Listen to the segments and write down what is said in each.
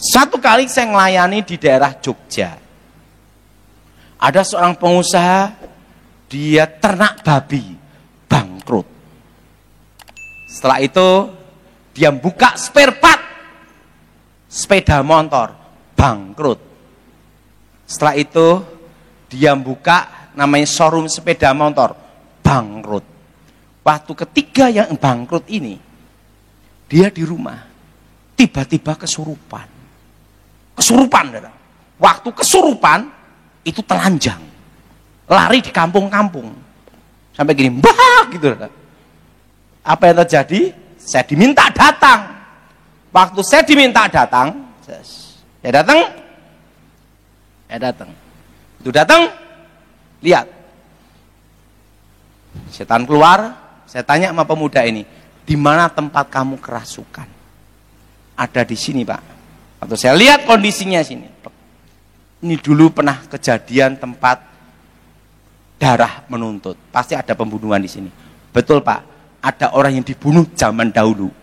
Satu kali saya melayani di daerah Jogja. Ada seorang pengusaha, dia ternak babi, bangkrut. Setelah itu dia buka spare part sepeda motor, bangkrut. Setelah itu dia buka namanya showroom sepeda motor, bangkrut. Waktu ketiga yang bangkrut ini, dia di rumah tiba-tiba kesurupan. Waktu kesurupan itu telanjang, lari di kampung-kampung sampai gini, bah gitu. Apa yang terjadi? Saya diminta datang. Waktu saya diminta datang, saya datang. Itu datang, lihat, setan keluar. Saya tanya sama pemuda ini, di mana tempat kamu kerasukan? Ada di sini, Pak. Waktu saya lihat kondisinya sini, ini dulu pernah kejadian tempat darah menuntut. Pasti ada pembunuhan di sini. Betul, Pak. Ada orang yang dibunuh zaman dahulu.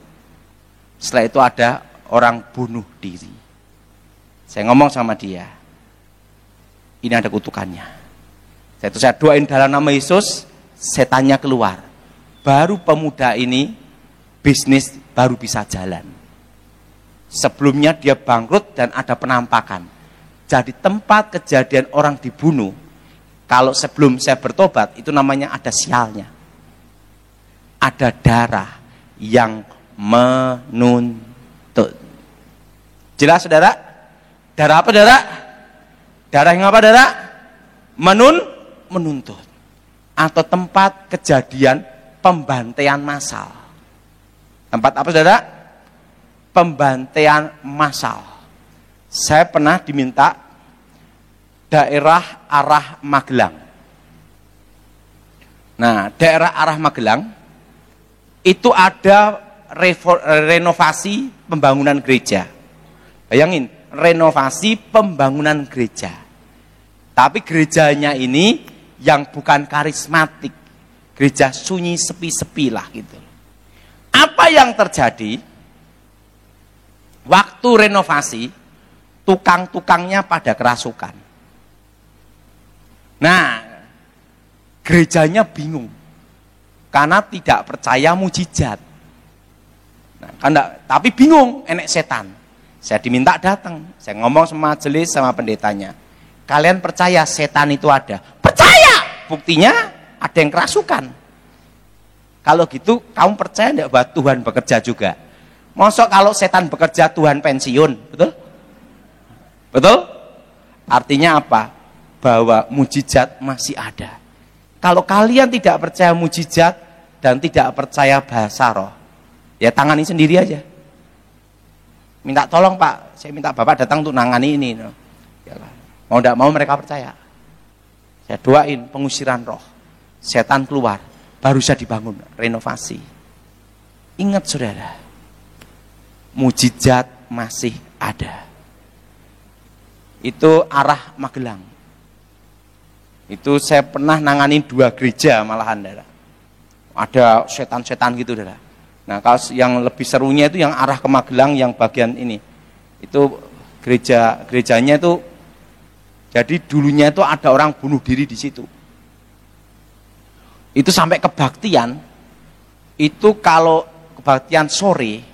Setelah itu ada orang bunuh diri. Saya ngomong sama dia, ini ada kutukannya. Saya doain dalam nama Yesus, setannya keluar. Baru pemuda ini bisnis baru bisa jalan. Sebelumnya dia bangkrut dan ada penampakan. Jadi tempat kejadian orang dibunuh, kalau sebelum saya bertobat, itu namanya ada sialnya. Ada darah yang menuntut. Jelas, saudara? Darah apa, saudara? Darah yang apa, saudara? Menuntut. Atau tempat kejadian pembantaian massal. Tempat apa, saudara? Pembantaian massal. Saya pernah diminta daerah arah Magelang. Nah, daerah arah Magelang itu ada renovasi pembangunan gereja. Bayangin, renovasi pembangunan gereja. Tapi gerejanya ini yang bukan karismatik. Gereja sunyi, sepi-sepi lah gitu. Apa yang terjadi? Waktu renovasi, tukang-tukangnya pada kerasukan. Nah, gerejanya bingung. Karena tidak percaya mujizat. Nah, tapi bingung, enek setan. Saya diminta datang. Saya ngomong sama majelis, sama pendetanya. Kalian percaya setan itu ada? Percaya! Buktinya ada yang kerasukan. Kalau gitu, kamu percaya enggak bahwa Tuhan bekerja juga? Mosok kalau setan bekerja Tuhan pensiun, betul? Betul? Artinya apa? Bahwa mujizat masih ada. Kalau kalian tidak percaya mujizat dan tidak percaya bahasa roh, ya tangani sendiri aja. Minta tolong, Pak, saya minta Bapak datang untuk nangani ini. Mau tidak mau mereka percaya. Saya doain pengusiran roh, setan keluar, baru bisa dibangun renovasi. Ingat, saudara, mujizat masih ada. Itu arah Magelang. Itu saya pernah nanganin 2 gereja malahan, saudara. Ada setan-setan gitu, saudara. Nah, kalau yang lebih serunya itu yang arah ke Magelang, yang bagian ini. Itu gerejanya itu, jadi dulunya itu ada orang bunuh diri di situ. Itu sampai kebaktian, itu kalau kebaktian sore,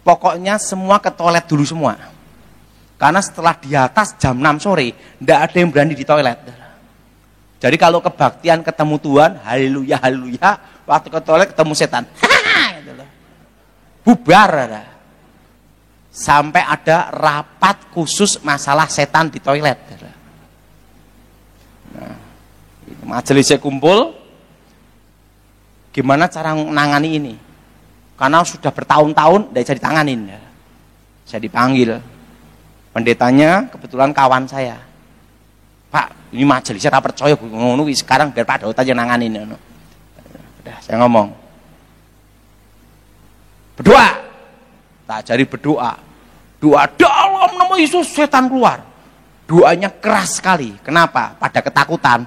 pokoknya semua ke toilet dulu semua. Karena setelah di atas jam 6 sore, tidak ada yang berani di toilet. Jadi kalau kebaktian ketemu Tuhan, haleluya, haleluya, waktu ke toilet ketemu setan. Bubar. Sampai ada rapat khusus masalah setan di toilet. Nah, majelisnya kumpul, gimana cara menangani ini? Karena sudah bertahun-tahun tidak bisa ditanganin. Saya dipanggil. Pendetanya kebetulan kawan saya. Pak, ini majelisnya tak percaya ngono sekarang biar Pak Daud aja nanganin. Udah, saya ngomong. Berdoa. Tak ajari berdoa. Doa dalam nama Yesus, setan keluar. Doanya keras sekali. Kenapa? Pada ketakutan.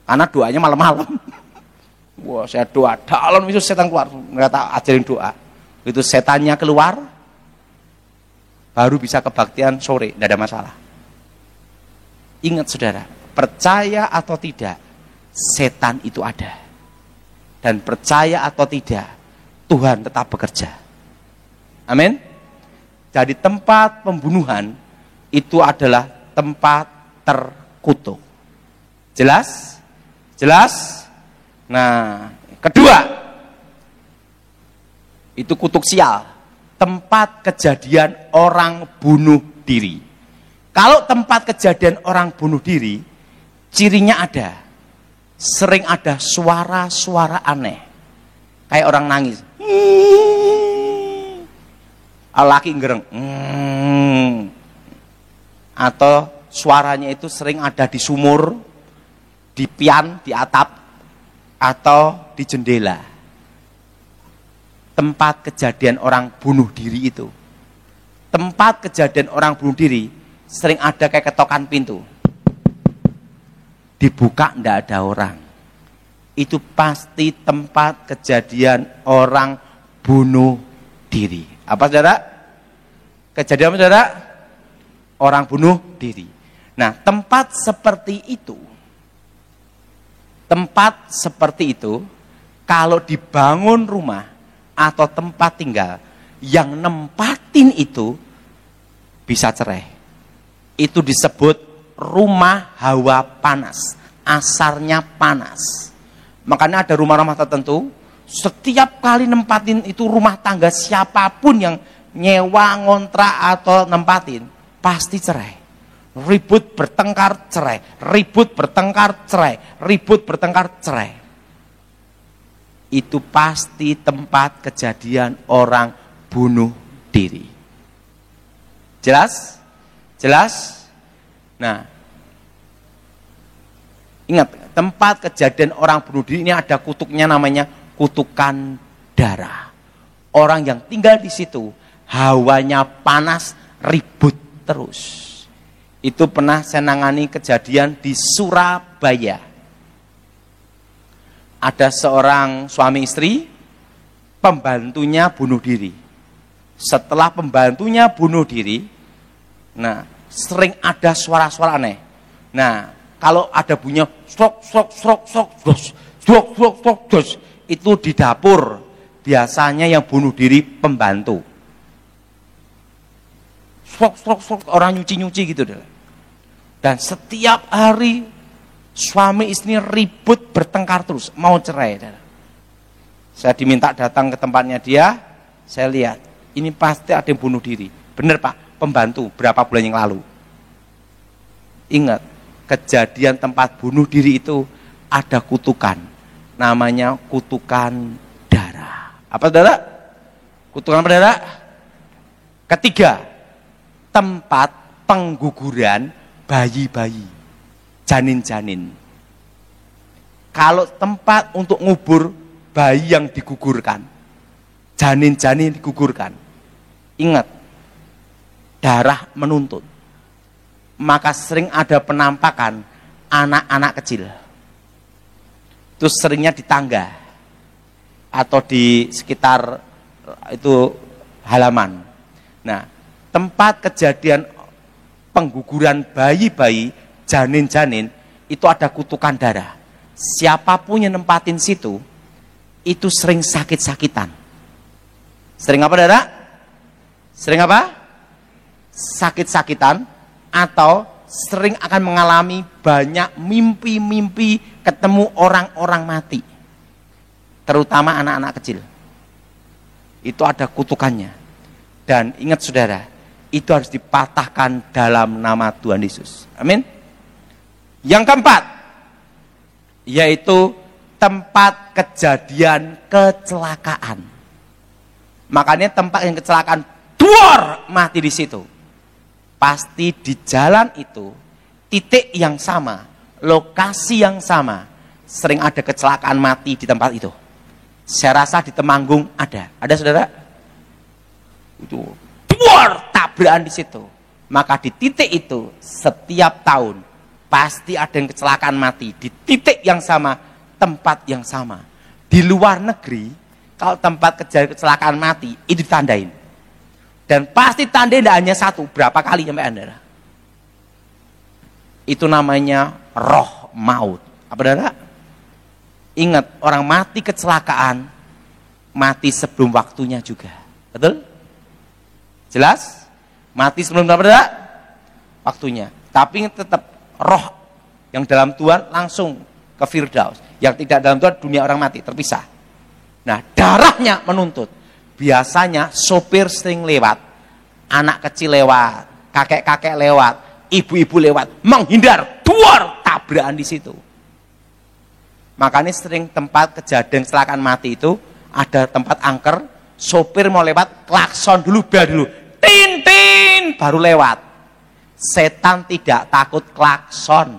Karena doanya malam-malam. Wah, saya doa dalam Yesus, setan keluar. Mereka tak ajarin doa. Itu setannya keluar. baru bisa kebaktian sore, tidak ada masalah. Ingat saudara, percaya atau tidak, setan itu ada. Dan percaya atau tidak, Tuhan tetap bekerja. Amin. Jadi tempat pembunuhan itu adalah tempat terkutuk. Jelas? Jelas? Nah, kedua, itu kutuk sial. Tempat kejadian orang bunuh diri. Kalau tempat kejadian orang bunuh diri, cirinya ada. Sering ada suara-suara aneh. Kayak orang nangis. Laki ngereng. Atau suaranya itu sering ada di sumur, di pian, di atap, atau di jendela. Tempat kejadian orang bunuh diri itu. Tempat kejadian orang bunuh diri sering ada kayak ketokan pintu. Dibuka ndak ada orang. Itu pasti tempat kejadian orang bunuh diri. Apa saudara? Kejadian apa saudara? Orang bunuh diri. Nah, tempat seperti itu, kalau dibangun rumah atau tempat tinggal, yang nempatin itu bisa cerai. Itu disebut rumah hawa panas, asarnya panas. Makanya ada rumah-rumah tertentu, setiap kali nempatin itu rumah tangga siapapun yang nyewa, ngontrak atau nempatin, pasti cerai. Ribut bertengkar cerai, ribut bertengkar cerai, ribut bertengkar cerai. Itu pasti tempat kejadian orang bunuh diri. Jelas? Jelas? Nah, ingat, tempat kejadian orang bunuh diri ini ada kutuknya, namanya kutukan darah. Orang yang tinggal di situ hawanya panas, ribut terus. Itu pernah saya nangani kejadian di Surabaya. Ada seorang suami istri, pembantunya bunuh diri. Setelah pembantunya bunuh diri, nah sering ada suara-suara aneh. Nah, kalau ada bunyi sok sok sok sok dos, sok sok sok dos, itu di dapur. Biasanya yang bunuh diri pembantu. Sok sok sok, orang nyuci-nyuci gitu deh. Dan setiap hari suami istri ribut bertengkar terus, mau cerai. Saya diminta datang ke tempatnya dia, saya lihat, ini pasti ada yang bunuh diri. Bener Pak, pembantu berapa bulan yang lalu. Ingat, kejadian tempat bunuh diri itu ada kutukan. Namanya kutukan darah. Apa saudara? Kutukan apa saudara? Ketiga, tempat pengguguran bayi-bayi, janin-janin. Kalau tempat untuk ngubur bayi yang digugurkan, janin-janin digugurkan, ingat, darah menuntut. Maka sering ada penampakan anak-anak kecil. Itu seringnya di tangga atau di sekitar itu halaman. Nah, tempat kejadian pengguguran bayi-bayi, janin-janin, itu ada kutukan darah. Siapapun yang nempatin situ, itu sering sakit-sakitan. Sering apa darah? Sering apa? Sakit-sakitan, atau sering akan mengalami banyak mimpi-mimpi ketemu orang-orang mati. Terutama anak-anak kecil. Itu ada kutukannya. Dan ingat saudara, itu harus dipatahkan dalam nama Tuhan Yesus. Amin. Yang keempat, yaitu tempat kejadian kecelakaan. Makanya tempat yang kecelakaan, duar, mati di situ. Pasti di jalan itu, titik yang sama, lokasi yang sama, sering ada kecelakaan mati di tempat itu. Saya rasa di Temanggung ada saudara? Itu duar, tabrakan di situ. Maka di titik itu setiap tahun pasti ada yang kecelakaan mati di titik yang sama, tempat yang sama. Di luar negeri, kalau tempat kejadian kecelakaan mati itu ditandain. Dan pasti tanda tidak hanya satu, berapa kali sampai Anda? Itu namanya roh maut. Apa saudara? Ingat, orang mati kecelakaan, mati sebelum waktunya juga. Betul? Jelas? Mati sebelum berapa? Waktunya. Tapi tetap roh yang dalam Tuhan langsung ke Firdaus. Yang tidak dalam Tuhan, dunia orang mati, terpisah. Nah, darahnya menuntut. Biasanya sopir sering lewat, anak kecil lewat, kakek-kakek lewat, ibu-ibu lewat, menghindar, duar, tabrakan di situ. Makanya sering tempat kejadian kecelakaan mati itu ada tempat angker, sopir mau lewat, klakson dulu, bel dulu, tin tin, baru lewat. Setan tidak takut klakson.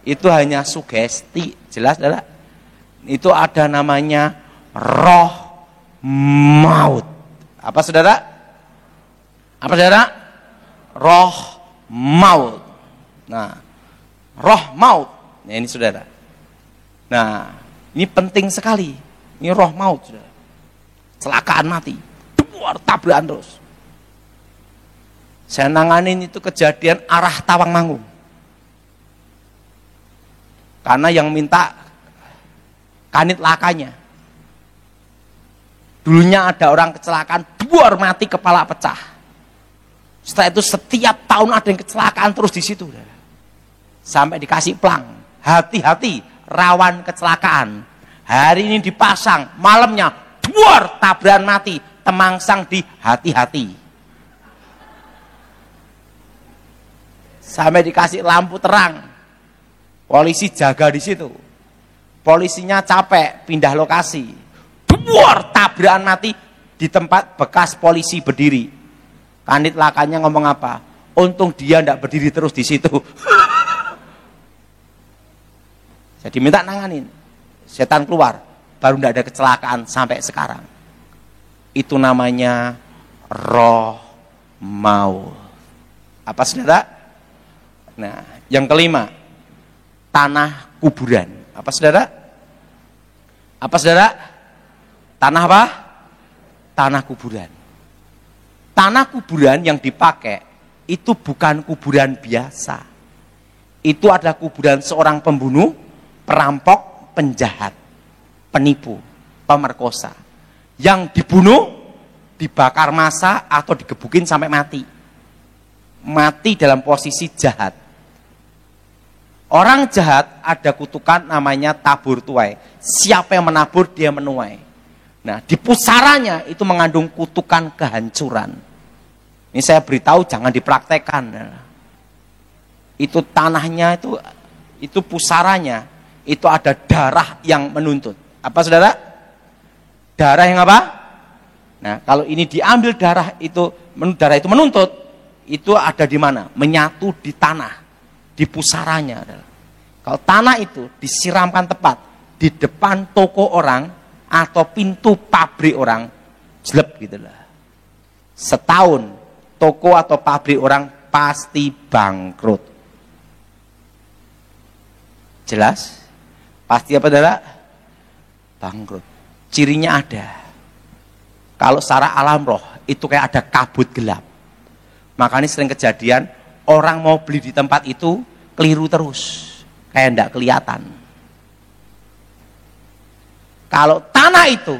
Itu hanya sugesti, jelas tidak? Itu ada namanya roh maut. Apa saudara? Apa saudara? Roh maut. Nah, roh maut. Nah, ini saudara. Nah, ini penting sekali. Ini roh maut, saudara. Celakaan mati. Duar, tabrakan terus. Saya nanganin itu kejadian arah Tawangmangu. Karena yang minta kanit lakanya. Dulunya ada orang kecelakaan, duar mati kepala pecah. Setelah itu setiap tahun ada yang kecelakaan terus di situ. Sampai dikasih plang. Hati-hati, rawan kecelakaan. Hari ini dipasang, malamnya duar tabrakan mati, temangsang di hati-hati. Sampai dikasih lampu terang. Polisi jaga di situ. Polisinya capek, pindah lokasi. Duar tabrakan mati di tempat bekas polisi berdiri. Kanit lakanya ngomong apa? Untung dia tidak berdiri terus di situ. Jadi minta nanganin. Setan keluar, baru tidak ada kecelakaan sampai sekarang. Itu namanya roh maut. Apa saudara? Nah, yang kelima, tanah kuburan. Apa saudara? Apa saudara? Tanah apa? Tanah kuburan. Tanah kuburan yang dipakai itu bukan kuburan biasa. Itu adalah kuburan seorang pembunuh, perampok, penjahat, penipu, pemerkosa. Yang dibunuh, dibakar massa atau digebukin sampai mati. Mati dalam posisi jahat. Orang jahat ada kutukan namanya tabur tuai. Siapa yang menabur dia menuai. Nah, di pusaranya itu mengandung kutukan kehancuran. Ini saya beritahu jangan dipraktekkan. Itu tanahnya itu pusaranya itu ada darah yang menuntut. Apa saudara? Darah yang apa? Nah, kalau ini diambil darah itu menuntut, itu ada di mana? Menyatu di tanah. Di pusaranya adalah. Kalau tanah itu disiramkan tepat di depan toko orang atau pintu pabrik orang, jelek gitu lah. Setahun toko atau pabrik orang pasti bangkrut. Jelas? Pasti apa saudara? Bangkrut. Cirinya ada. Kalau secara alam roh itu kayak ada kabut gelap. Makanya sering kejadian orang mau beli di tempat itu keliru terus, kayak enggak kelihatan. Kalau tanah itu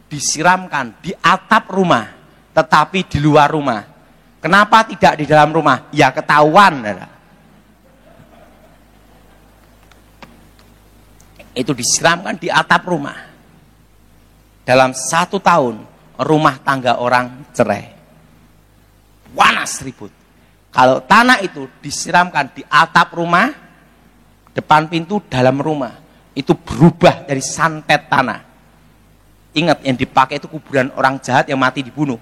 disiramkan di atap rumah, tetapi di luar rumah, kenapa tidak di dalam rumah? Ya ketahuan. Itu disiramkan di atap rumah. Dalam 1 tahun, rumah tangga orang cerai. Panas ribut. Kalau tanah itu disiramkan di atap rumah, depan pintu, dalam rumah, itu berubah dari santet tanah. Ingat, yang dipakai itu kuburan orang jahat yang mati dibunuh.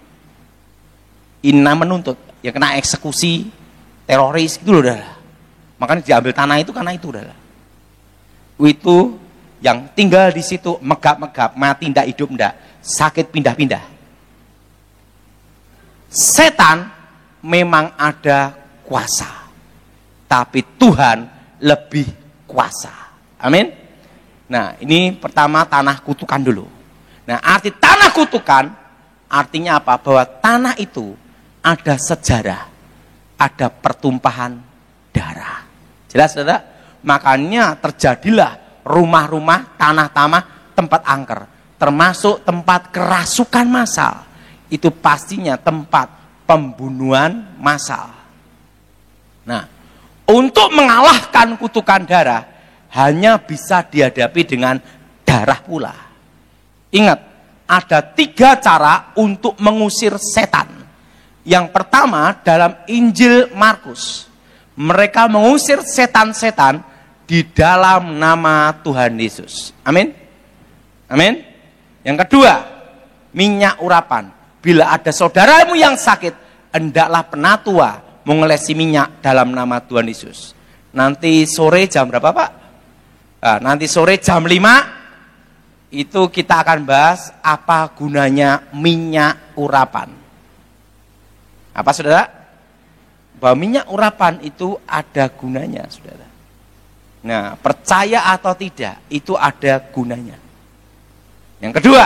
Ina menuntut, yang kena eksekusi, teroris, gitu loh. Makanya diambil tanah itu karena itu. Itu yang tinggal di situ megap-megap, mati ndak, hidup ndak, sakit pindah-pindah. Setan memang ada kuasa, tapi Tuhan lebih kuasa. Amin. Nah, ini pertama tanah kutukan dulu. Nah, arti tanah kutukan Artinya apa? Bahwa tanah itu ada sejarah, ada pertumpahan darah. Jelas, saudara? Makanya terjadilah rumah-rumah, tanah-tanah, tempat angker, termasuk tempat kerasukan massal. Itu pastinya tempat pembunuhan massal. Nah, untuk mengalahkan kutukan darah hanya bisa dihadapi dengan darah pula. Ingat, ada 3 cara untuk mengusir setan. Yang pertama dalam Injil Markus, mereka mengusir setan-setan di dalam nama Tuhan Yesus. Amin. Amin. Yang kedua, minyak urapan. Bila ada saudaramu yang sakit, hendaklah penatua mengelesi minyak dalam nama Tuhan Yesus. Nanti sore jam berapa, Pak? Nah, nanti sore jam 5 itu kita akan bahas apa gunanya minyak urapan. Apa, saudara? Bahwa minyak urapan itu ada gunanya, saudara. Nah, percaya atau tidak, itu ada gunanya. Yang kedua,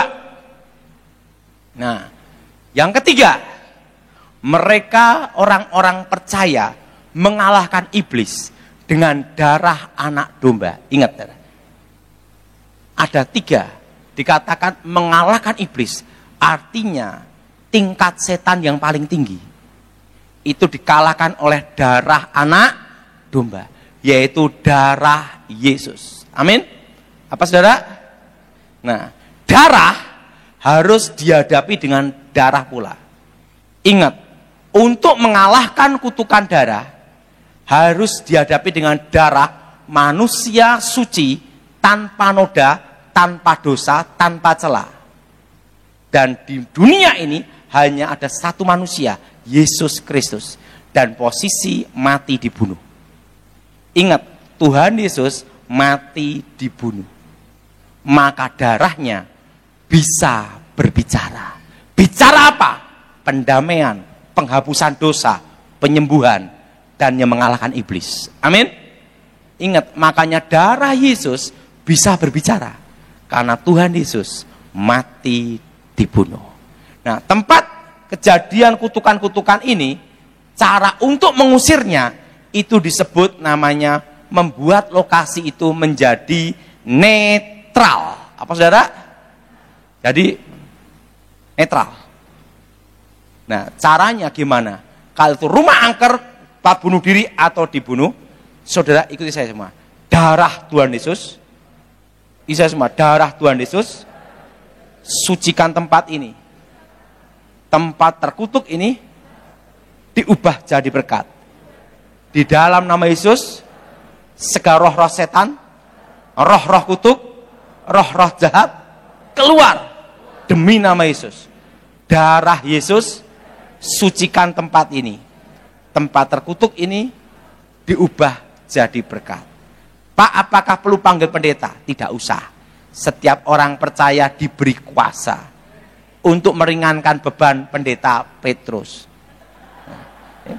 nah, yang ketiga, mereka orang-orang percaya mengalahkan iblis dengan darah anak domba. Ingat, saudara. Ada 3 dikatakan mengalahkan iblis, artinya tingkat setan yang paling tinggi itu dikalahkan oleh darah anak domba, yaitu darah Yesus. Amin. Apa, saudara? Nah, darah harus dihadapi dengan darah pula. Ingat, untuk mengalahkan kutukan darah harus dihadapi dengan darah manusia suci, tanpa noda, tanpa dosa, tanpa celah. Dan di dunia ini hanya ada satu manusia, Yesus Kristus, dan posisi mati dibunuh. Ingat, Tuhan Yesus mati dibunuh, maka darahnya bisa berbicara. Bicara apa? Pendamaian, penghapusan dosa, penyembuhan, dan yang mengalahkan iblis. Amin. Ingat, makanya darah Yesus bisa berbicara karena Tuhan Yesus mati dibunuh. Nah, tempat kejadian kutukan-kutukan ini, cara untuk mengusirnya itu disebut namanya membuat lokasi itu menjadi netral. Apa, saudara? Jadi netral. Nah, caranya gimana? Kalau itu rumah angker, Pak bunuh diri atau dibunuh, saudara ikuti saya semua. Darah Tuhan Yesus, saya semua, darah Tuhan Yesus, sucikan tempat ini. Tempat terkutuk ini diubah jadi berkat. Di dalam nama Yesus, segala roh-roh setan, roh-roh kutuk, roh-roh jahat, keluar demi nama Yesus. Darah Yesus, sucikan tempat ini. Tempat terkutuk ini diubah jadi berkat. Pak, apakah perlu panggil pendeta? Tidak usah. Setiap orang percaya diberi kuasa untuk meringankan beban pendeta Petrus.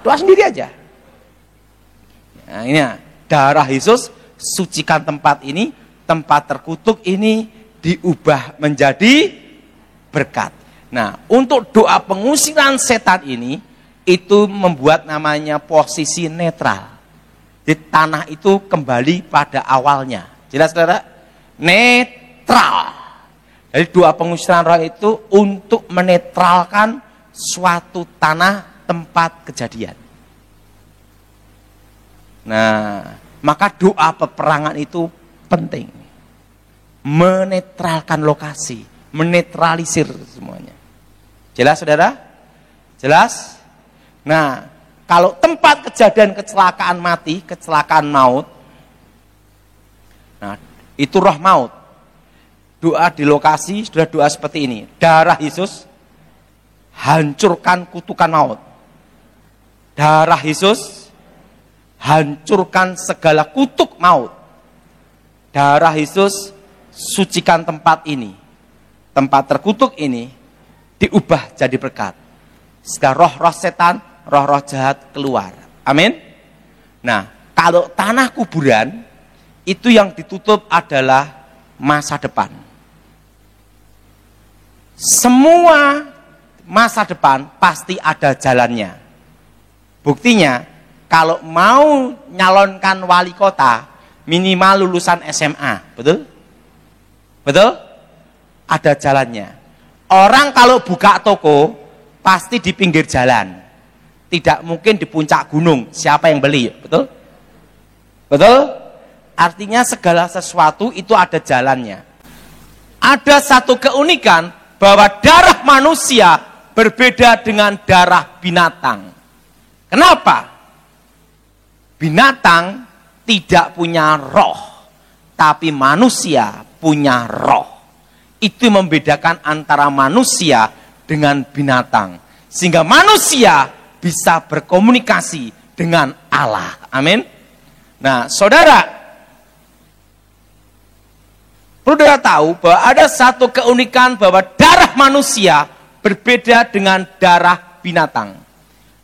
Doa sendiri aja. Nah, ini darah Yesus, sucikan tempat ini, tempat terkutuk ini diubah menjadi berkat. Nah, untuk doa pengusiran setan ini, itu membuat namanya posisi netral. Di tanah itu kembali pada awalnya. Jelas, saudara? Netral. Jadi doa pengusiran roh itu untuk menetralkan suatu tanah tempat kejadian. Nah, maka doa peperangan itu penting. Menetralkan lokasi, menetralisir semuanya. Jelas, saudara? Jelas? Nah, kalau tempat kejadian kecelakaan mati, kecelakaan maut, nah itu roh maut. Doa di lokasi sudah doa seperti ini. Darah Yesus, hancurkan kutukan maut. Darah Yesus, hancurkan segala kutuk maut. Darah Yesus, sucikan tempat ini. Tempat terkutuk ini diubah jadi berkat. Sehingga roh-roh setan, roh-roh jahat keluar. Amin. Nah, kalau tanah kuburan, itu yang ditutup adalah masa depan. Semua masa depan pasti ada jalannya. Buktinya, kalau mau nyalonkan wali kota, minimal lulusan SMA, betul? Betul? Ada jalannya. Orang kalau buka toko, pasti di pinggir jalan. Tidak mungkin di puncak gunung. Siapa yang beli? Betul? Betul? Artinya segala sesuatu itu ada jalannya. Ada satu keunikan bahwa darah manusia berbeda dengan darah binatang. Kenapa? Binatang tidak punya roh, tapi manusia punya roh. Itu membedakan antara manusia dengan binatang. Sehingga manusia bisa berkomunikasi dengan Allah. Amin. Nah, saudara, perlu kita tahu bahwa ada satu keunikan bahwa darah manusia berbeda dengan darah binatang.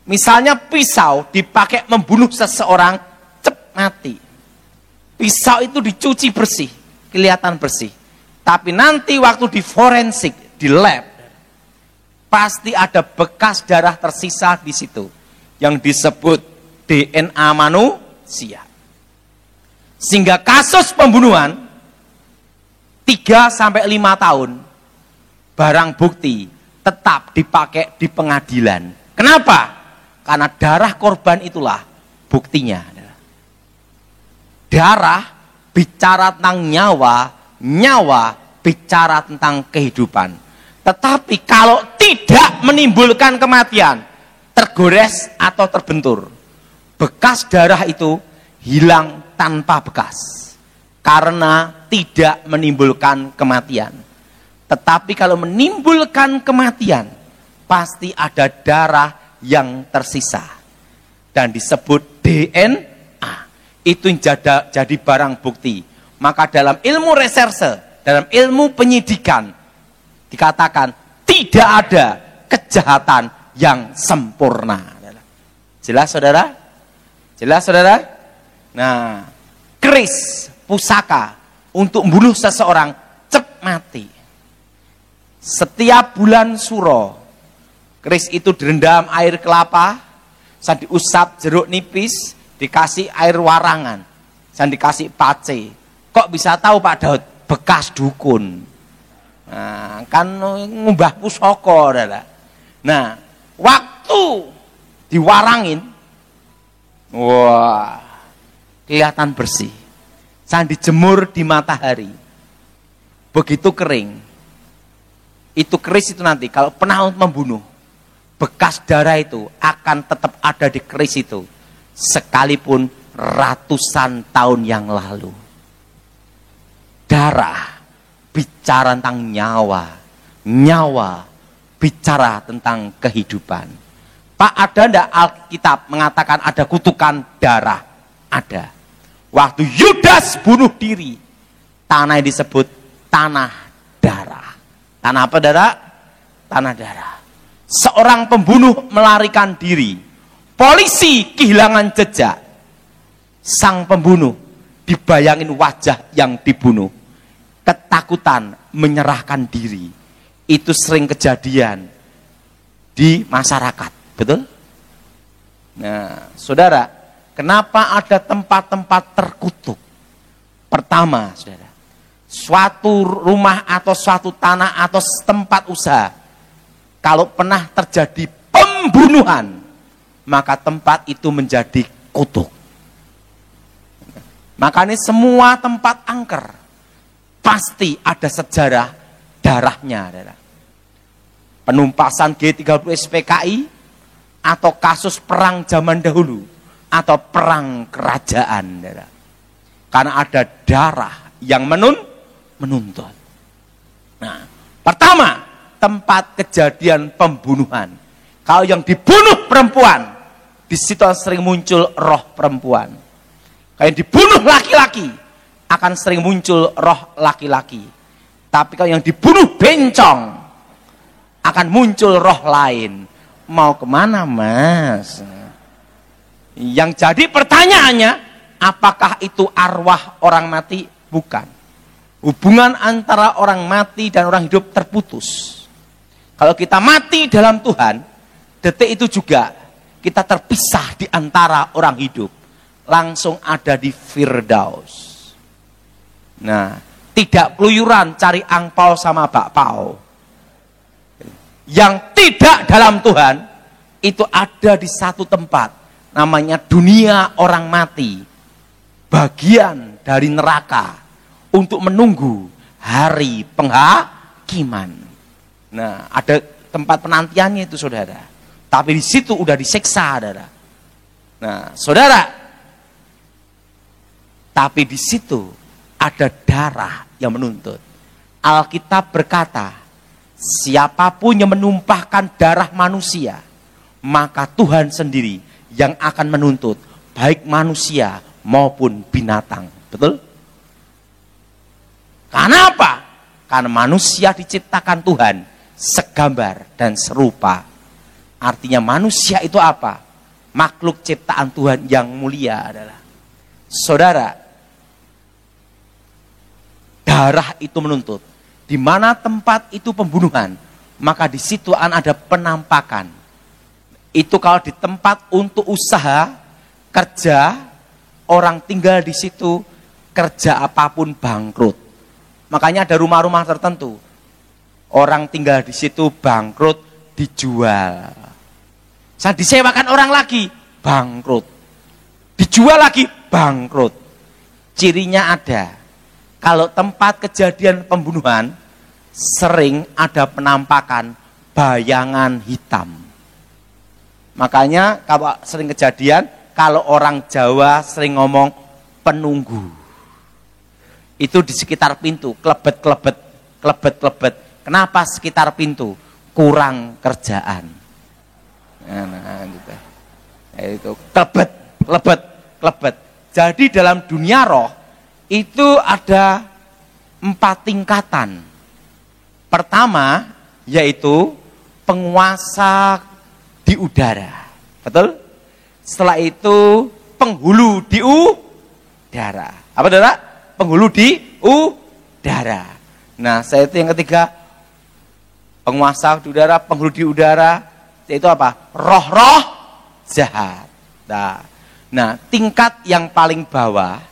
Misalnya pisau dipakai membunuh seseorang, cep mati. Pisau itu dicuci bersih, kelihatan bersih. Tapi nanti waktu di forensik, di lab, pasti ada bekas darah tersisa di situ yang disebut DNA manusia. Sehingga kasus pembunuhan 3-5 tahun barang bukti tetap dipakai di pengadilan. Kenapa? Karena darah korban itulah buktinya. Darah bicara tentang nyawa, nyawa bicara tentang kehidupan. Tetapi kalau tidak menimbulkan kematian, tergores atau terbentur, bekas darah itu hilang tanpa bekas. Karena tidak menimbulkan kematian. Tetapi kalau menimbulkan kematian, pasti ada darah yang tersisa. Dan disebut DNA. Itu jadi barang bukti. Maka dalam ilmu reserse, dalam ilmu penyidikan, dikatakan tidak ada kejahatan yang sempurna. Jelas saudara? Jelas saudara? Nah, keris pusaka untuk membunuh seseorang cep mati. Setiap bulan suro, keris itu direndam air kelapa, saya diusap jeruk nipis, dikasih air warangan, saya dikasih pace. Kok bisa tahu Pak Daud? Bekas dukun. Nah, kan ngubah pusaka. Nah, waktu diwarangin, wah, kelihatan bersih. Saya dijemur di matahari. Begitu kering. Itu keris itu nanti kalau pernah membunuh, bekas darah itu akan tetap ada di keris itu. Sekalipun ratusan tahun yang lalu. Darah bicara tentang nyawa. Nyawa bicara tentang kehidupan. Pak, ada enggak Alkitab mengatakan ada kutukan darah? Ada. Waktu Yudas bunuh diri, tanah yang disebut tanah darah. Tanah apa darah? Tanah darah. Seorang pembunuh melarikan diri. Polisi kehilangan jejak. Sang pembunuh dibayangin wajah yang dibunuh. Ketakutan menyerahkan diri. Itu sering kejadian di masyarakat. Betul? Nah, saudara, kenapa ada tempat-tempat terkutuk? Pertama, saudara, suatu rumah atau suatu tanah atau tempat usaha, kalau pernah terjadi pembunuhan, maka tempat itu menjadi kutuk. Makanya semua tempat angker pasti ada sejarah darahnya, saudara. Penumpasan G30 SPKI atau kasus perang zaman dahulu atau perang kerajaan, saudara. Karena ada darah yang menuntut. Nah, pertama, tempat kejadian pembunuhan. Kalau yang dibunuh perempuan, di situ sering muncul roh perempuan. Kalau yang dibunuh laki-laki, akan sering muncul roh laki-laki. Tapi kalau yang dibunuh bencong, akan muncul roh lain. Mau kemana, Mas? Yang jadi pertanyaannya, apakah itu arwah orang mati? Bukan. Hubungan antara orang mati dan orang hidup terputus. Kalau kita mati dalam Tuhan, detik itu juga kita terpisah di antara orang hidup. Langsung ada di Firdaus. Nah, tidak keluyuran cari angpau sama bakpao. Yang tidak dalam Tuhan, itu ada di satu tempat. Namanya dunia orang mati. Bagian dari neraka. Untuk menunggu hari penghakiman. Nah, ada tempat penantiannya itu, saudara. Tapi di situ udah disiksa, saudara. Nah, saudara, tapi di situ ada darah yang menuntut. Alkitab berkata, siapapun yang menumpahkan darah manusia, maka Tuhan sendiri yang akan menuntut, baik manusia maupun binatang. Betul? Karena apa? Karena manusia diciptakan Tuhan segambar dan serupa. Artinya manusia itu apa? Makhluk ciptaan Tuhan yang mulia adalah. Saudara, darah itu menuntut. Di mana tempat itu pembunuhan, maka di situ ada penampakan. Itu kalau di tempat untuk usaha, kerja, orang tinggal di situ, kerja apapun bangkrut. Makanya ada rumah-rumah tertentu. Orang tinggal di situ bangkrut, dijual. Saat disewakan orang lagi, bangkrut. Dijual lagi, bangkrut. Cirinya ada. Kalau tempat kejadian pembunuhan, sering ada penampakan bayangan hitam. Makanya kalau sering kejadian, kalau orang Jawa sering ngomong penunggu. Itu di sekitar pintu, klebet-klebet, klebet-klebet. Kenapa sekitar pintu? Kurang kerjaan. Nah, gitu. Itu klebet, klebet, klebet. Jadi dalam dunia roh, itu ada 4 tingkatan. Pertama, yaitu penguasa di udara. Betul? Setelah itu, penghulu di udara. Apa, saudara? Penghulu di udara. Nah, saya itu yang ketiga, penguasa di udara, penghulu di udara, yaitu apa? Roh-roh jahat. Nah, tingkat yang paling bawah,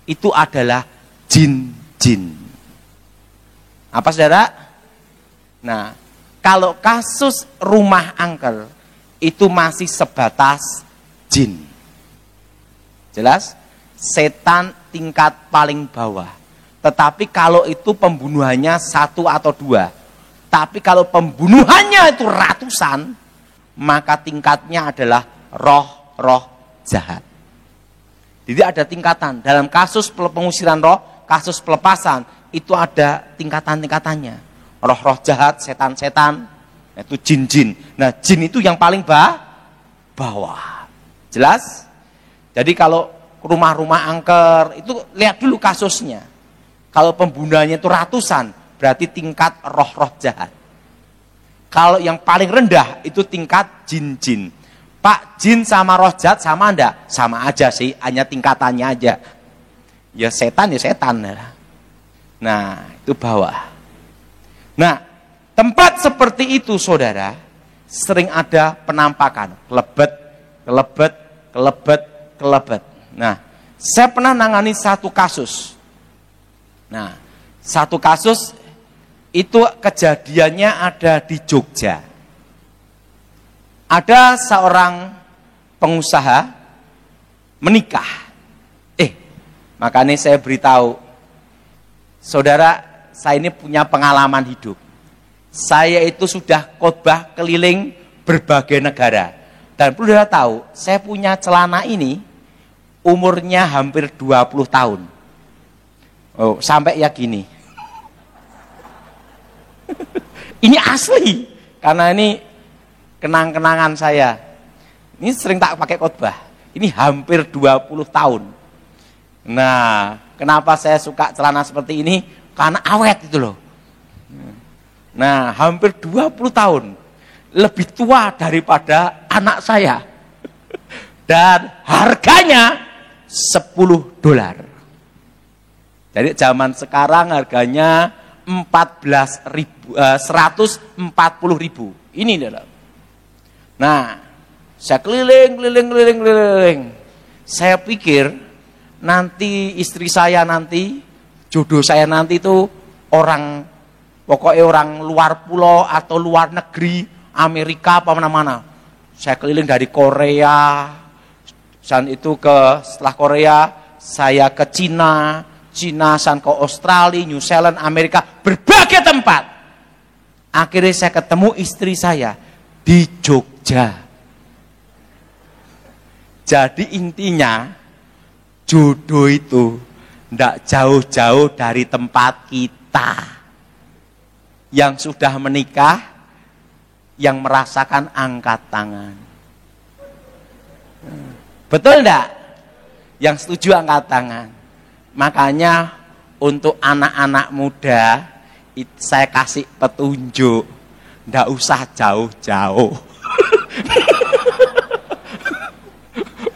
itu adalah jin-jin. Apa, saudara? Nah, kalau kasus rumah angker, itu masih sebatas jin. Jelas? Setan tingkat paling bawah. Tetapi kalau itu pembunuhannya 1 atau 2. Tapi kalau pembunuhannya itu ratusan, maka tingkatnya adalah roh-roh jahat. Jadi ada tingkatan. Dalam kasus pengusiran roh, kasus pelepasan, itu ada tingkatan-tingkatannya. Roh-roh jahat, setan-setan, itu jin-jin. Nah, jin itu yang paling bawah. Jelas? Jadi kalau rumah-rumah angker, itu lihat dulu kasusnya. Kalau pembunuhannya itu ratusan, berarti tingkat roh-roh jahat. Kalau yang paling rendah, itu tingkat jin-jin. Pak, jin sama roh jahat sama enggak? Sama aja sih, hanya tingkatannya aja. Ya setan, ya setan. Nah, itu bawah. Nah, tempat seperti itu, saudara, sering ada penampakan. Kelebet, kelebet, kelebet, kelebet. Nah, saya pernah nangani satu kasus. Nah, satu kasus itu kejadiannya ada di Jogja. Ada seorang pengusaha menikah. Makanya saya beritahu, saudara, saya ini punya pengalaman hidup. Saya itu sudah khotbah keliling berbagai negara. Dan perlu saudara tahu, saya punya celana ini umurnya hampir 20 tahun. Oh, sampai ya gini. Ini asli, karena ini kenang-kenangan saya. Ini sering tak pakai khotbah. Ini hampir 20 tahun. Nah, kenapa saya suka celana seperti ini? Karena awet itu loh. Nah, hampir 20 tahun. Lebih tua daripada anak saya. Dan harganya $10. Jadi zaman sekarang harganya 140.000. Ini adalah. Nah, saya keliling. Saya pikir nanti istri saya nanti, jodoh saya nanti itu pokoknya orang luar pulau atau luar negeri, Amerika apa mana-mana. Saya keliling dari Korea, dan itu setelah Korea, saya ke Cina, saya ke Australia, New Zealand, Amerika, berbagai tempat. Akhirnya saya ketemu istri saya di Jogja. Jadi intinya, jodoh itu tidak jauh-jauh dari tempat kita. Yang sudah menikah, yang merasakan angkat tangan. Betul enggak? Yang setuju angkat tangan. Makanya untuk anak-anak muda, saya kasih petunjuk. Enggak usah jauh-jauh.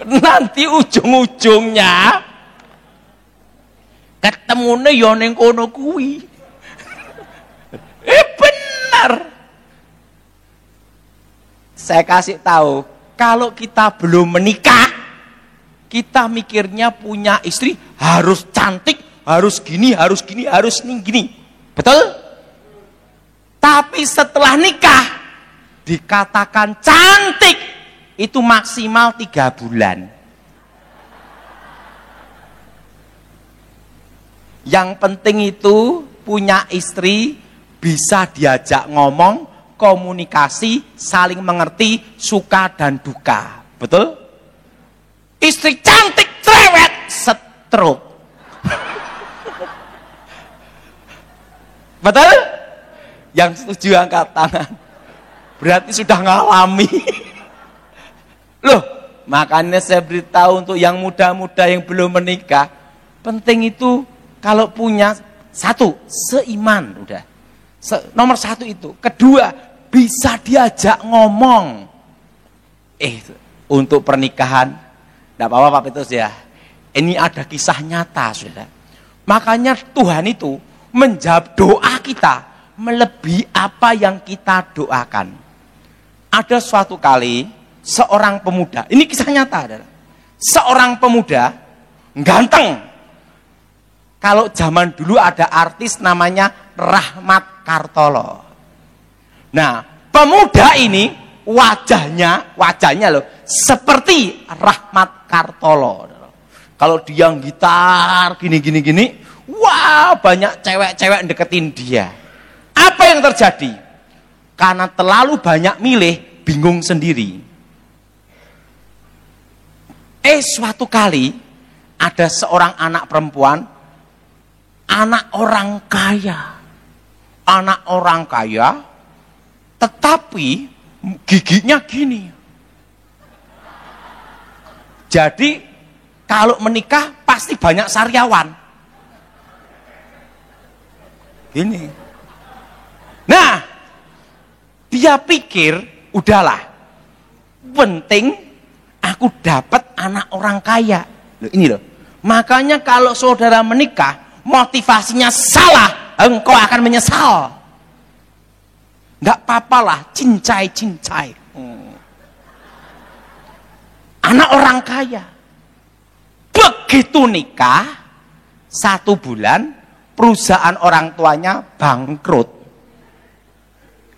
Nanti ujung-ujungnya ketemune yo ning kono kuwi. Benar. Saya kasih tahu, kalau kita belum menikah, kita mikirnya punya istri harus cantik, harus gini, harus gini. Betul? Tapi setelah nikah dikatakan cantik itu maksimal 3 bulan. Yang penting itu punya istri bisa diajak ngomong, komunikasi, saling mengerti, suka dan duka. Betul? Istri cantik, cerewet, stroke. Betul? Yang setuju angkat tangan. Berarti sudah ngalami. Loh, makanya saya beritahu untuk yang muda-muda yang belum menikah, penting itu kalau punya satu, seiman udah. Nomor 1 itu. Kedua, bisa diajak ngomong. Untuk pernikahan, enggak apa-apa Pak Petrus ya. Ini ada kisah nyata, Saudara. Makanya Tuhan itu menjawab doa kita melebihi apa yang kita doakan. Ada suatu kali seorang pemuda, ini kisah nyata adalah seorang pemuda ganteng. Kalau zaman dulu ada artis namanya Rahmat Kartolo. Nah, pemuda ini wajahnya loh seperti Rahmat Kartolo. Kalau dia gitar gini, wah banyak cewek-cewek deketin dia. Apa yang terjadi? Karena terlalu banyak milih, bingung sendiri. Suatu kali ada seorang anak perempuan, anak orang kaya, tetapi giginya gini. Jadi kalau menikah pasti banyak sariawan. Gini. Nah, dia pikir udahlah, penting aku dapat anak orang kaya. Loh, ini loh. Makanya kalau saudara menikah, motivasinya salah, engkau akan menyesal. Enggak apa-apalah, cincai. Anak orang kaya. Begitu nikah, 1 bulan, perusahaan orang tuanya bangkrut.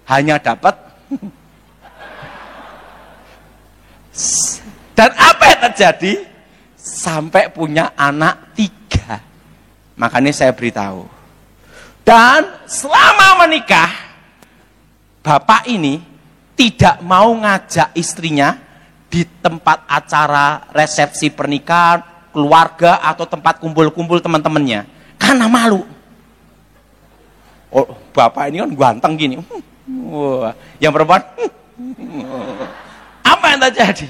Hanya dapat dan apa yang terjadi? Sampai punya anak 3. Makanya saya beritahu. Dan selama menikah, bapak ini tidak mau ngajak istrinya di tempat acara resepsi pernikahan, keluarga atau tempat kumpul-kumpul teman-temannya. Karena malu. Oh, bapak ini kan ganteng gini. Wah, yang perempuan. Apa yang terjadi?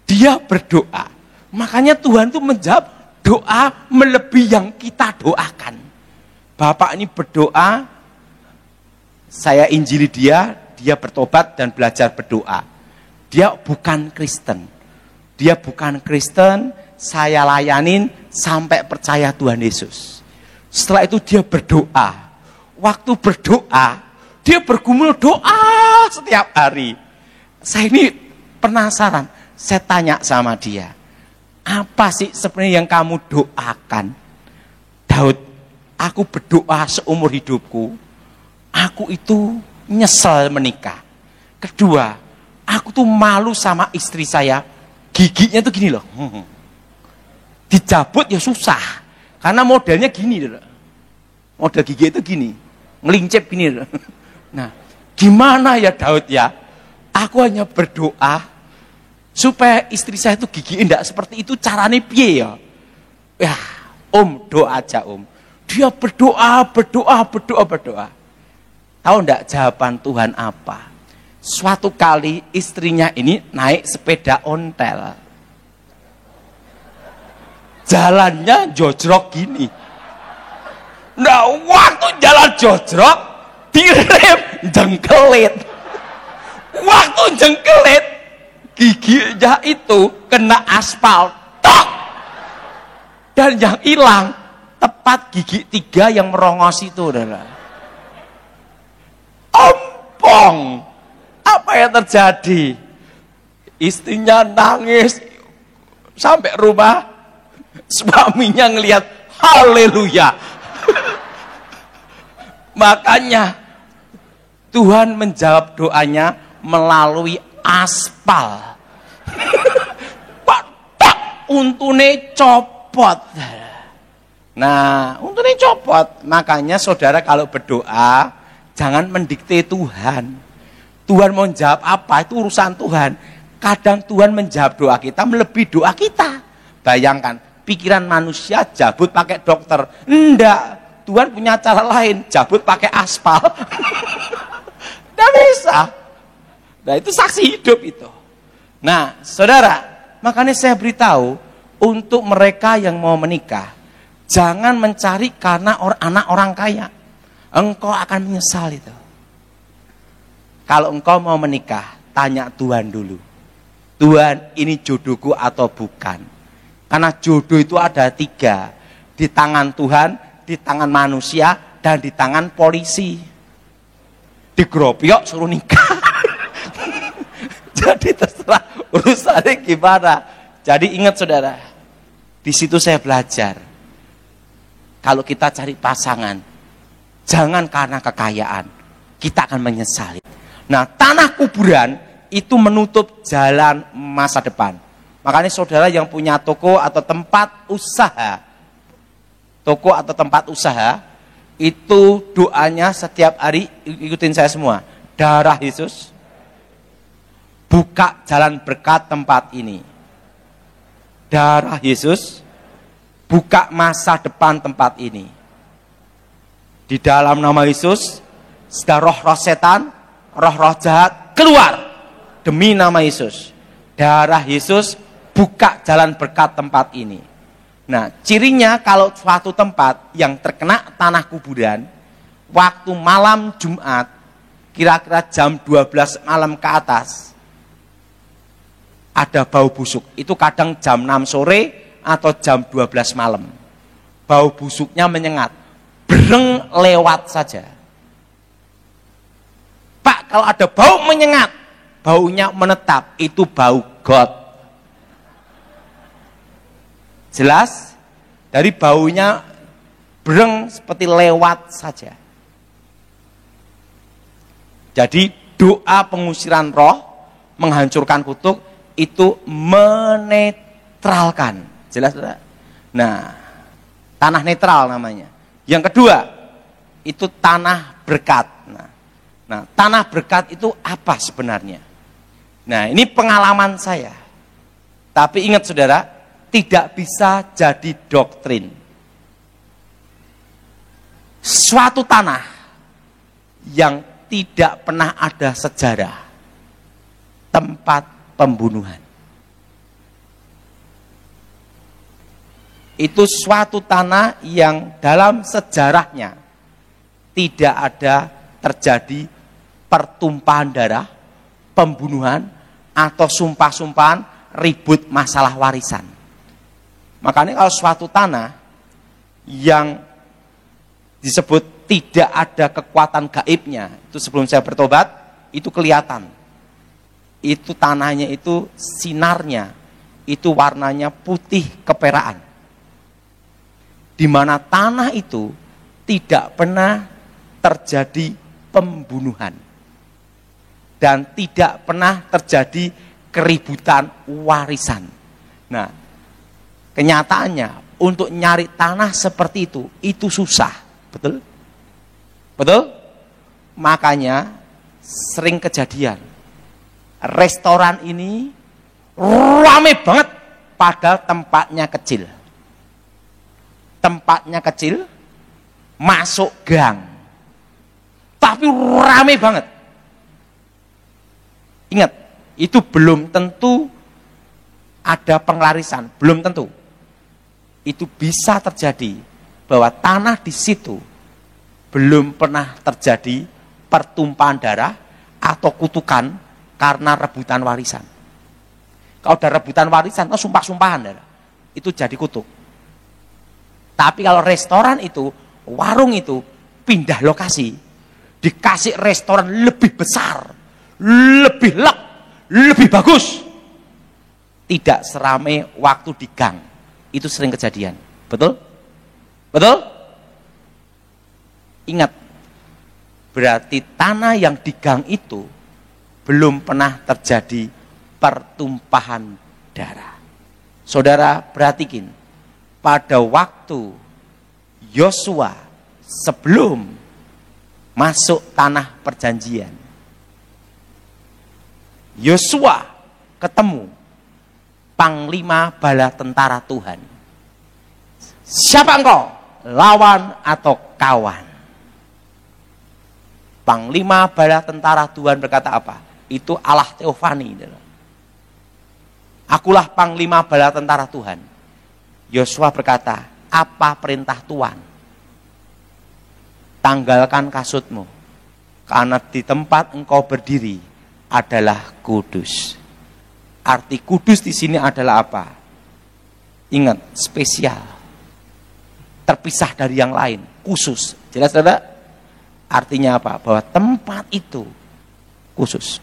Dia berdoa. Makanya Tuhan itu menjawab doa melebihi yang kita doakan. Bapak ini berdoa, saya injili dia bertobat dan belajar berdoa. Dia bukan Kristen. Saya layanin sampai percaya Tuhan Yesus. Setelah itu dia berdoa. waktu berdoa, dia bergumul doa setiap hari. Saya ini penasaran, saya tanya sama dia, apa sih sebenarnya yang kamu doakan? Daud, aku berdoa seumur hidupku, aku itu nyesel menikah. Kedua, aku tuh malu sama istri saya, giginya tuh gini loh. Dicabut ya susah, karena modelnya gini loh. Model gigi itu gini, ngelincip gini loh. Nah, gimana ya Daud ya? Aku hanya berdoa supaya istri saya itu gigi enggak seperti itu, caranya piye ya? Ya, Om, doa aja Om. Dia berdoa. Tahu enggak jawaban Tuhan apa? Suatu kali istrinya ini naik sepeda ontel. Jalannya jojrok gini. Nah, waktu jalan jojrok, direm jengkelit. Waktu jengkelit, giginya itu kena aspal, tok. Dan yang hilang tepat gigi 3 yang merongos itu, adalah ompong. Apa yang terjadi? Istrinya nangis sampai rumah, suaminya ngelihat, haleluya. Makanya Tuhan menjawab doanya melalui aspal. Pak, untune copot. Nah, untune copot. Makanya saudara kalau berdoa, jangan mendikte Tuhan. Tuhan mau jawab apa, itu urusan Tuhan. Kadang Tuhan menjawab doa kita melebihi doa kita. Bayangkan, pikiran manusia jabut pakai dokter. Enggak, Tuhan punya cara lain, jabut pakai aspal. Tidak bisa. Nah, itu saksi hidup itu. Nah, saudara, makanya saya beritahu untuk mereka yang mau menikah, jangan mencari karena anak orang kaya. Engkau akan menyesal itu. Kalau engkau mau menikah, tanya Tuhan dulu. Tuhan, ini jodohku atau bukan? Karena jodoh itu ada 3. Di tangan Tuhan, di tangan manusia, dan di tangan polisi. Digerobyok suruh nikah. Jadi terserah urusannya gimana. Jadi ingat saudara, di situ saya belajar. Kalau kita cari pasangan, jangan karena kekayaan, kita akan menyesali. Nah, tanah kuburan itu menutup jalan masa depan. Makanya saudara yang punya toko atau tempat usaha, itu doanya setiap hari, ikutin saya semua. Darah Yesus, buka jalan berkat tempat ini. Darah Yesus, buka masa depan tempat ini. Di dalam nama Yesus, segala roh-roh setan, roh-roh jahat, keluar. Demi nama Yesus. Darah Yesus, buka jalan berkat tempat ini. Nah, cirinya kalau suatu tempat yang terkena tanah kuburan, waktu malam Jumat, kira-kira jam 12 malam ke atas, ada bau busuk. Itu kadang jam 6 sore atau jam 12 malam. Bau busuknya menyengat. Bereng lewat saja. Pak, kalau ada bau menyengat, baunya menetap, itu bau God. Jelas? Dari baunya bereng seperti lewat saja. Jadi doa pengusiran roh, menghancurkan kutuk, itu menetralkan. Jelas tidak? Nah, tanah netral namanya. Yang kedua, itu tanah berkat. Nah, tanah berkat itu apa sebenarnya? Nah, ini pengalaman saya. Tapi ingat saudara, tidak bisa jadi doktrin. Suatu tanah yang tidak pernah ada sejarah, tempat pembunuhan. Itu suatu tanah yang dalam sejarahnya tidak ada terjadi pertumpahan darah, pembunuhan, atau sumpah-sumpahan, ribut masalah warisan. Makanya kalau suatu tanah yang disebut tidak ada kekuatan gaibnya. Itu sebelum saya bertobat, itu kelihatan. Itu tanahnya itu sinarnya, itu warnanya putih keperaan. Di mana tanah itu tidak pernah terjadi pembunuhan. Dan tidak pernah terjadi keributan warisan. Nah, kenyataannya untuk nyari tanah seperti itu susah. Betul? Betul? Makanya sering kejadian. Restoran ini rame banget padahal tempatnya kecil. Tempatnya kecil, masuk gang. Tapi rame banget. Ingat, itu belum tentu ada penglarisan, belum tentu. Itu bisa terjadi bahwa tanah di situ belum pernah terjadi pertumpahan darah atau kutukan karena rebutan warisan. Kalau ada rebutan warisan, itu sumpah-sumpahan, itu jadi kutuk. Tapi kalau restoran itu, warung itu pindah lokasi, dikasih restoran lebih besar, lebih lek, lebih bagus, tidak seramai waktu di gang. Itu sering kejadian. Betul? Betul? Ingat, berarti tanah yang di gang itu belum pernah terjadi pertumpahan darah. Saudara perhatikan, pada waktu Yosua sebelum masuk tanah perjanjian, Yosua ketemu panglima bala tentara Tuhan. Siapa engkau? Lawan atau kawan? Panglima bala tentara Tuhan berkata apa? Itu Allah Teofani. Akulah panglima bala tentara Tuhan. Yosua berkata, apa perintah Tuhan? Tanggalkan kasutmu, karena di tempat engkau berdiri adalah kudus. Arti kudus di sini adalah apa? Ingat, spesial, terpisah dari yang lain, khusus. Jelas tidak? Artinya apa? Bahwa tempat itu khusus.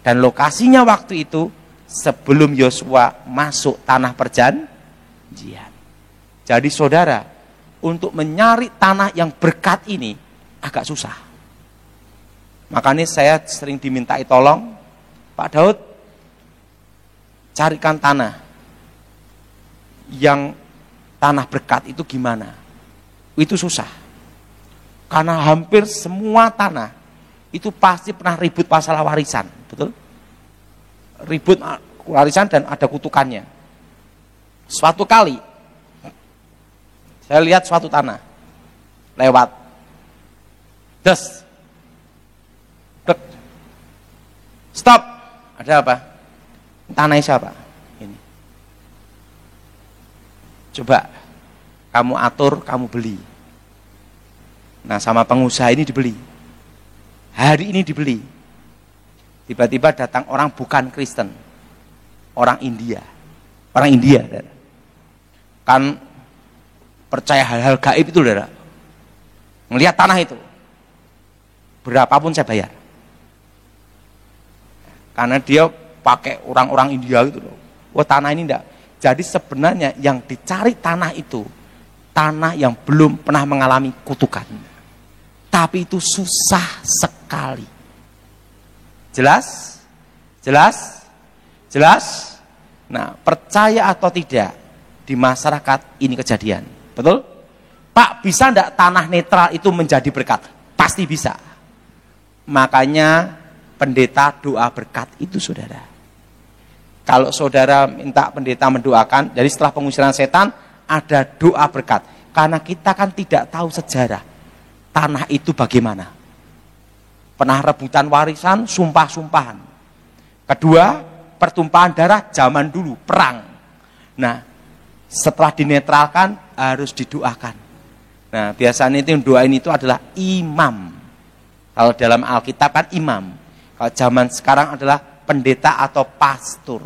Dan lokasinya waktu itu sebelum Yosua masuk tanah perjanjian. Jadi saudara, untuk mencari tanah yang berkat ini agak susah. Makanya saya sering dimintai tolong, Pak Daud, carikan tanah yang tanah berkat itu gimana? Itu susah. Karena hampir semua tanah itu pasti pernah ribut masalah warisan, betul? Ribut warisan dan ada kutukannya. Suatu kali saya lihat suatu tanah lewat, stop, ada apa? Tanah siapa? Ini. Coba kamu atur, kamu beli. Nah, sama pengusaha ini dibeli. Hari ini dibeli. Tiba-tiba datang orang bukan Kristen, orang India. Orang India, saudara. Kan percaya hal-hal gaib itu, saudara. Melihat tanah itu, berapapun saya bayar. Karena dia pakai orang-orang India gitu loh. Wah, tanah ini enggak. Jadi sebenarnya yang dicari tanah itu tanah yang belum pernah mengalami kutukan. Tapi itu susah sekali. Jelas? Jelas? Jelas? Nah, percaya atau tidak, di masyarakat ini kejadian. Betul? Pak, bisa enggak tanah netral itu menjadi berkat? Pasti bisa. Makanya pendeta doa berkat itu, saudara. Kalau saudara minta pendeta mendoakan, jadi setelah pengusiran setan ada doa berkat. Karena kita kan tidak tahu sejarah tanah itu bagaimana. Pernah rebutan warisan, sumpah-sumpahan. Kedua, pertumpahan darah zaman dulu, perang. Nah, setelah dinetralkan harus didoakan. Nah, biasanya itu yang doain itu adalah imam. Kalau dalam Alkitab kan imam. Kalau zaman sekarang adalah pendeta atau pastor.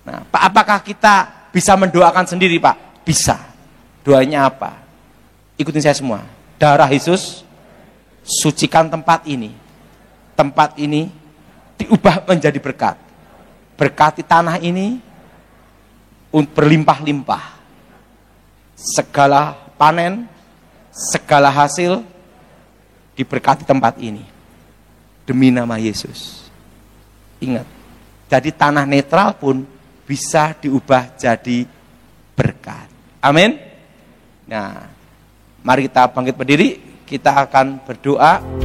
Nah, Pak, apakah kita bisa mendoakan sendiri, Pak? Bisa. Doanya apa? Ikutin saya semua. Darah Yesus sucikan tempat ini. Tempat ini diubah menjadi berkat. Berkati tanah ini berlimpah-limpah. Segala panen, segala hasil diberkati tempat ini. Demi nama Yesus. Ingat, jadi tanah netral pun bisa diubah jadi berkat. Amin. Nah, mari kita bangkit berdiri, kita akan berdoa.